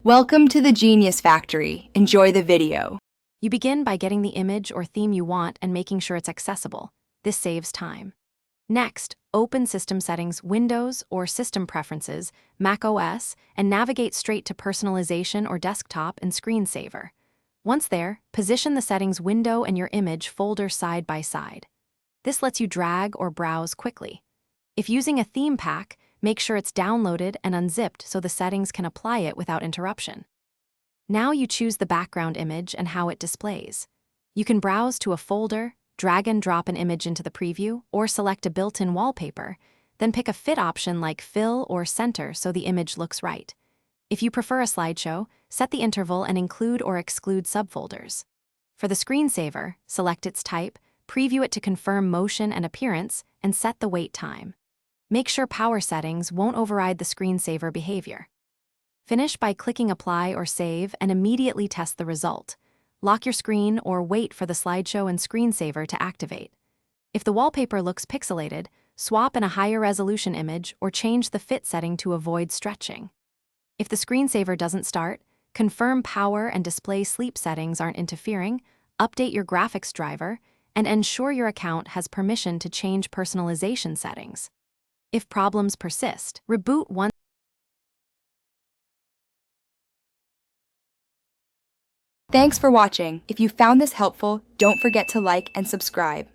Welcome to the Genius Factory. Enjoy the video. You begin by getting the image or theme you want and making sure it's accessible. This saves time. Next, open System Settings, Windows, or System Preferences, Mac OS, and navigate straight to Personalization or Desktop in Screensaver. Once there, position the settings window and your image folder side by side. This lets you drag or browse quickly. If using a theme pack, make sure it's downloaded and unzipped so the settings can apply it without interruption. Now you choose the background image and how it displays. You can browse to a folder, drag and drop an image into the preview, or select a built-in wallpaper, then pick a fit option like fill or center so the image looks right. If you prefer a slideshow, set the interval and include or exclude subfolders. For the screensaver, select its type, preview it to confirm motion and appearance, and set the wait time. Make sure power settings won't override the screensaver behavior. Finish by clicking Apply or Save and immediately test the result. Lock your screen or wait for the slideshow and screensaver to activate. If the wallpaper looks pixelated, swap in a higher resolution image or change the fit setting to avoid stretching. If the screensaver doesn't start, confirm power and display sleep settings aren't interfering, update your graphics driver, and ensure your account has permission to change personalization settings. If problems persist, reboot once. Thanks for watching. If you found this helpful, don't forget to like and subscribe.